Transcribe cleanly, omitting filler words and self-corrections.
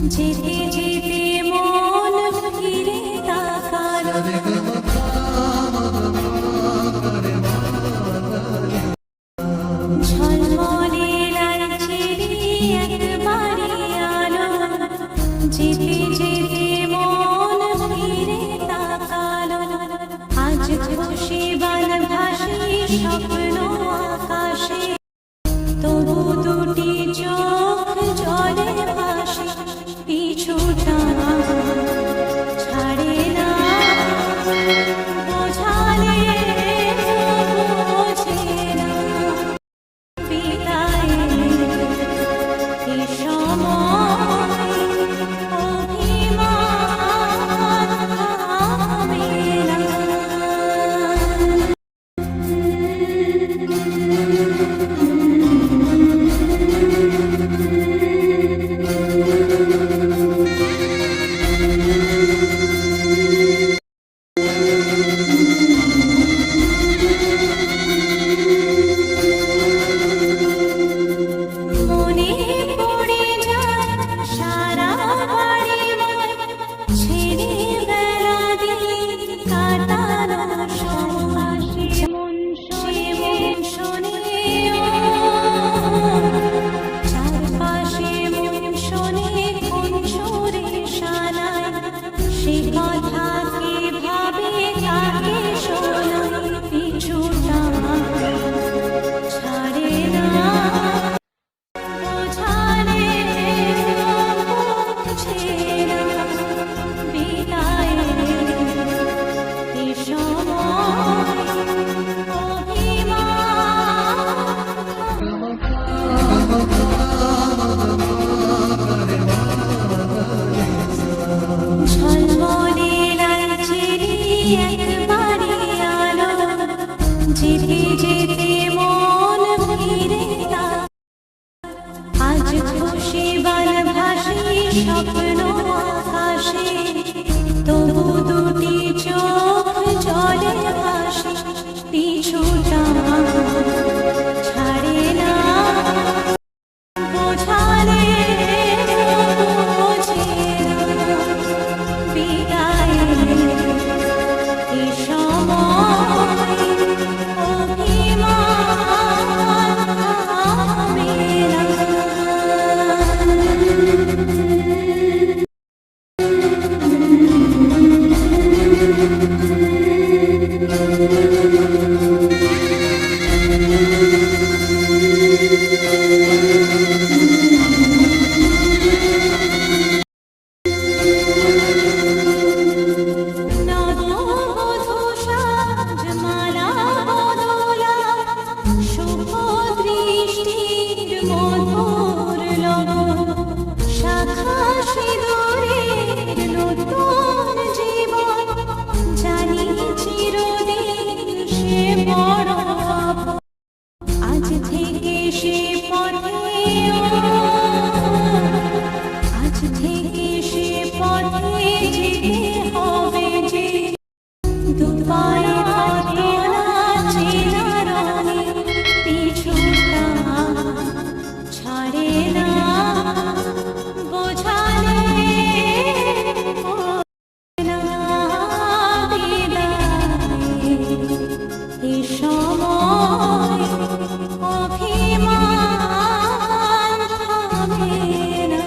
যেতে যেতে মন ফিরে তাকালো ঝলমলে লাল ছেড়ে একবারে আলো যেতে যেতে মন ফিরে তাকালো আজ খুশি বান ভাসি স্বপ্ন আকাশে তবু দুটি চোখ জলে ভাসে পিছুটা ছাড়ে না বোঝালে বোঝে না বিদায় এ সময় অভিমান থামে না মনে পড়ে যায় সারা বাড়ি ছেড়ে বেলা দিন কাটানো সময় মন শোনে চারপাশে মন শোনে কোন সুরে শানায় সে কথা কে ভাবে তাকে শোনায় পিছুটা ছাড়ে না বোঝালে বোঝে না বিদায় এ সময় অভিমান ঝলমলে লাল ছেড়ে একবারে আলো যেতে যেতে মন ফিরে আজ খুশি বান ভাসি স্বপ্ন আকাশে তবু দুটি চোখ জলে ভাসে পিছুটা ছাড়ে না বোঝালে বোঝে না বিদায় এ সময় অভিমান থামে না নববধূ সাজমালা বদলা শুভ দৃষ্টির মধুর লগন শাখা সিঁদুরের নতুন জীবন জানি চিরদিন সে বড় আপন। আজ থেকে সে পথে আজ থেকে সে পথে যেতে হবে যে দুপায়ে কত না চেনা রঙে পিছুটা ছাড়ে না বোঝালে বোঝে না বিদায় এ সময় অভিমান থামে না